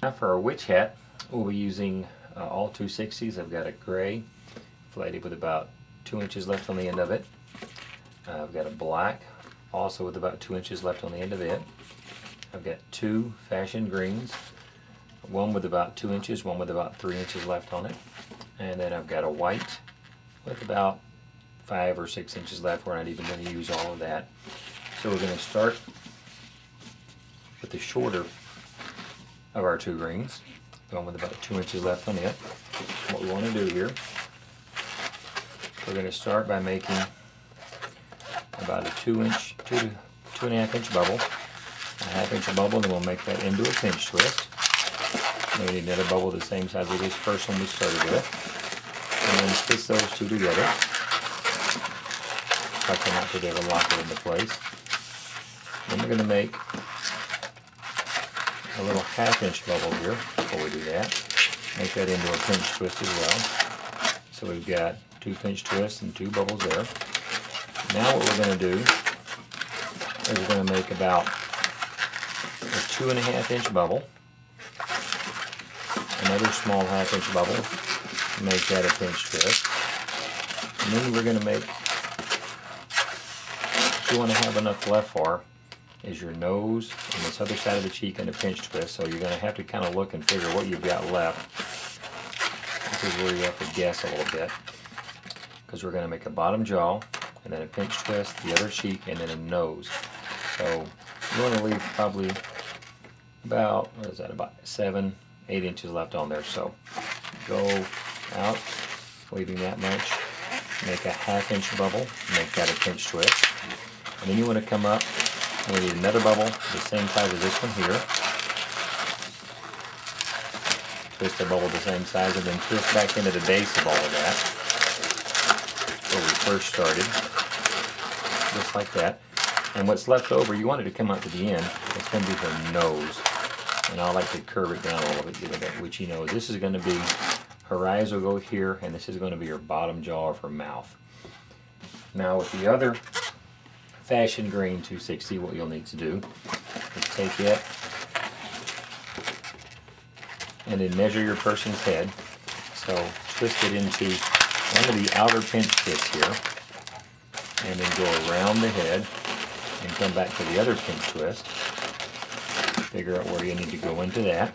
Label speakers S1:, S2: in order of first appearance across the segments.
S1: Now for our witch hat, we'll be using all 260s. I've got a gray flated with about 2 inches left on the end of it. I've got a black also with about 2 inches left on the end of it. I've got two fashion greens, one with about 2 inches, one with about 3 inches left on it. And then I've got a white with about 5 or 6 inches left. We're not even going to use all of that. So we're going to start with the shorter of our two greens, the one with about 2 inches left on it. What we want to do here, we're going to start by making about a 2.5 inch bubble, a 1/2 inch bubble, and then we'll make that into a pinch twist. And we need another bubble the same size as this first one we started with, and then twist those two together. Tuck them out together, lock it into place. Then we're going to make a little 1/2 inch bubble here before we do that. Make that into a pinch twist as well. So we've got two pinch twists and two bubbles there. Now what we're going to do is we're going to make about a 2.5 inch bubble, another small 1/2 inch bubble, make that a pinch twist, and then we're going to make, what you want to have enough left for is your nose and this other side of the cheek and a pinch twist. So you're going to have to kind of look and figure what you've got left. This is where you have to guess a little bit, because we're going to make a bottom jaw and then a pinch twist, the other cheek, and then a nose. So you want to leave probably about, what is that, about 7-8 inches left on there. So go out, leaving that much, make a 1/2 inch bubble, make that a pinch twist, and then you want to come up. We need another bubble the same size as this one here. Twist the bubble the same size, and then twist back into the base of all of that, where we first started, just like that. And what's left over, you want it to come up to the end. It's going to be her nose, and I like to curve it down a little bit, give it that witchy nose. This is going to be, her eyes will go here, and this is going to be her bottom jaw of her mouth. Now with the other fashion green 260, what you'll need to do is take it and then measure your person's head. So twist it into one of the outer pinch twists here, and then go around the head and come back to the other pinch twist. Figure out where you need to go into that,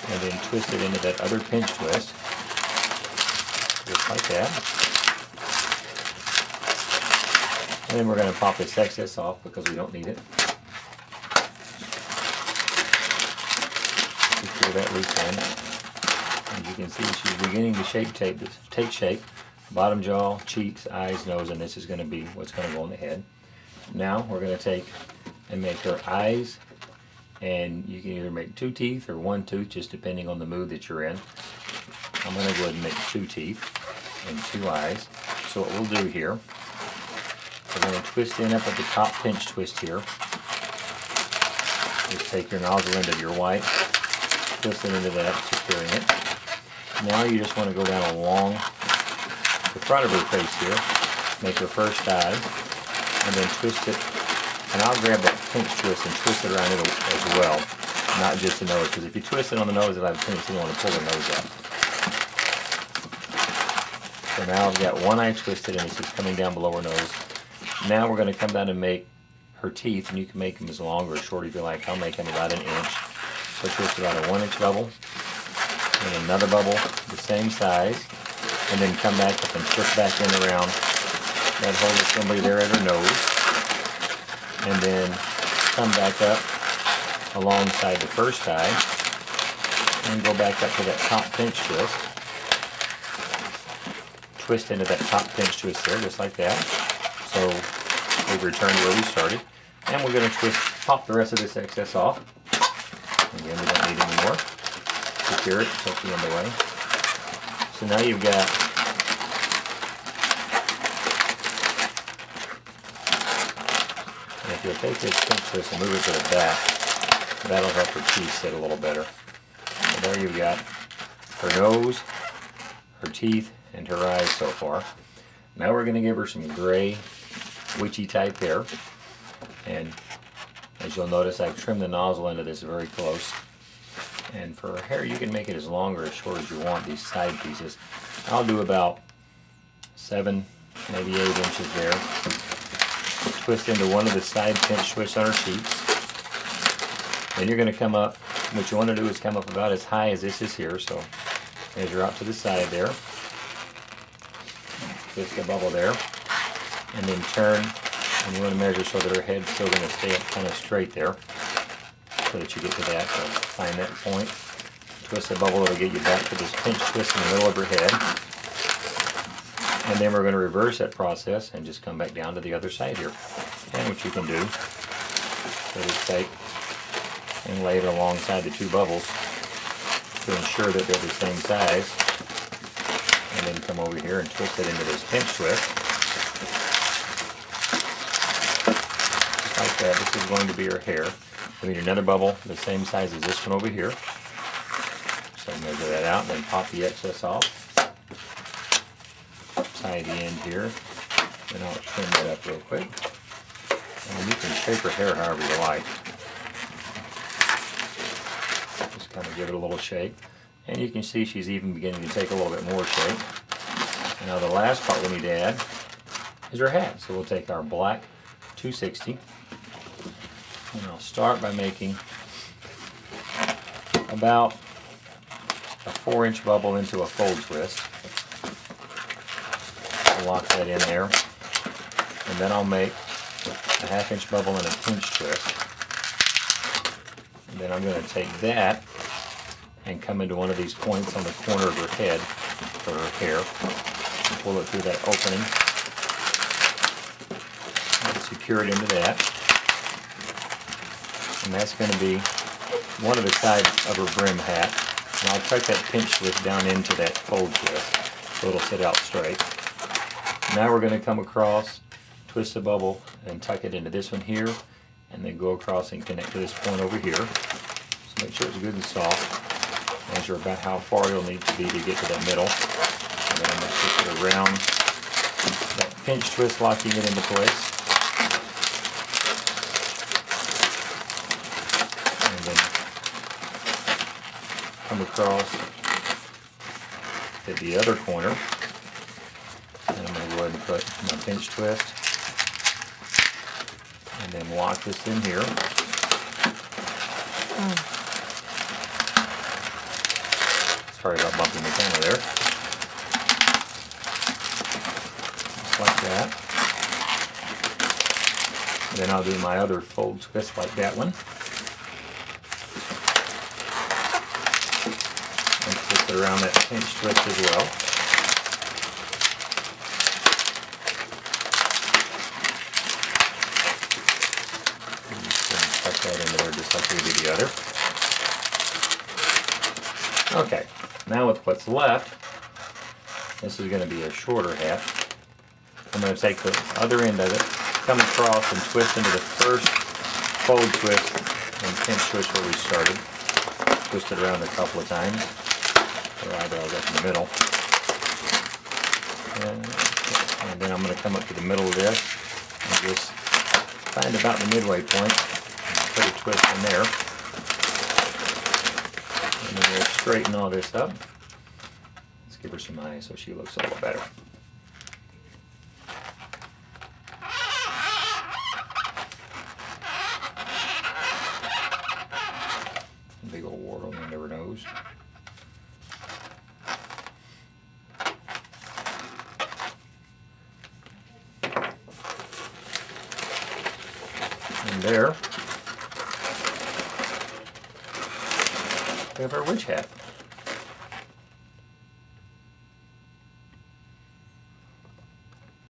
S1: and then twist it into that other pinch twist, just like that. And then we're going to pop this excess off because we don't need it. Secure that loose end. As you can see, she's beginning to take shape. Bottom jaw, cheeks, eyes, nose, and this is going to be what's going to go on the head. Now we're going to take and make her eyes, and you can either make 2 teeth or 1 tooth, just depending on the mood that you're in. I'm going to go ahead and make 2 teeth and 2 eyes. So what we'll do here, we're going to twist in up at the top pinch twist here. Just take your nozzle end of your white, twist it into that, securing it. Now you just want to go down along the front of her face here, make her first eye, and then twist it. And I'll grab that pinch twist and twist it around it as well, not just the nose, because if you twist it on the nose, it'll have a tendency to want to pull the nose up. So now I've got one eye twisted, and it's just coming down below her nose. Now we're going to come down and make her teeth, and you can make them as long or as short if you like. I'll make them about 1 inch. So twist about a 1 inch bubble, and another bubble the same size, and then come back up and twist back in around that whole assembly there at her nose, and then come back up alongside the first eye, and go back up to that top pinch twist. Twist into that top pinch twist there, just like that. So we've returned to where we started, and we're going to pop the rest of this excess off. Again, we don't need any more. Secure it, tuck the end away. So now you've got if you'll take this pinch twist and move it to the back, that'll help her teeth sit a little better. So there you've got her nose, her teeth, and her eyes so far. Now we're going to give her some gray, witchy type hair. And As you'll notice, I've trimmed the nozzle into this very close. And for her hair, you can make it as long or as short as you want, these side pieces. I'll do about 7, maybe 8 inches there. Twist into one of the side pinch twists on her cheeks. Then you're going to come up, what you want to do is come up about as high as this is here, so measure out to the side there. Twist the bubble there, and then turn, and you want to measure so that her head's still going to stay up kind of straight there, so that you get to that. So find that point, twist the bubble, it'll get you back to this pinch twist in the middle of her head. And then we're going to reverse that process and just come back down to the other side here. And what you can do is take and lay it alongside the 2 bubbles to ensure that they're the same size. And then come over here and twist it into this pinch twist. Just like that. This is going to be her hair. We need another bubble the same size as this one over here. So measure that out and then pop the excess off. Tie the end here, and I'll trim that up real quick. And you can shape her hair however you like. Just kind of give it a little shake. And you can see she's even beginning to take a little bit more shape. And now the last part we need to add is her hat. So we'll take our black 260, and I'll start by making about a 4-inch bubble into a fold twist. Lock that in there, and then I'll make a 1/2-inch bubble and a pinch twist. And then I'm going to take that and come into one of these points on the corner of her head for her hair and pull it through that opening and secure it into that. And that's going to be one of the sides of her brim hat. And I'll tuck that pinch twist down into that fold twist so it'll sit out straight. Now we're going to come across, twist the bubble, and tuck it into this one here, and then go across and connect to this point over here. So make sure it's good and soft. Measure about how far you'll need to be to get to that middle. And then I'm going to twist it around that pinch twist, locking it into place. And then come across to the other corner. And I'm going to go ahead and put my pinch twist and then lock this in here. Sorry about bumping the camera there. Just like that. And then I'll do my other fold twist like that one. And twist it around that pinch twist as well. That into there just like we did the other. Okay, now with what's left, this is going to be a shorter hat. I'm going to take the other end of it, come across and twist into the first fold twist and pinch twist where we started. Twist it around a couple of times. Her eyebrows up in the middle. And then I'm going to come up to the middle of this and just find about the midway point. Put a twist in there, and then we'll straighten all this up. Let's give her some eyes so she looks a little better. Big old wart on the end of her nose. And there. We have our witch hat.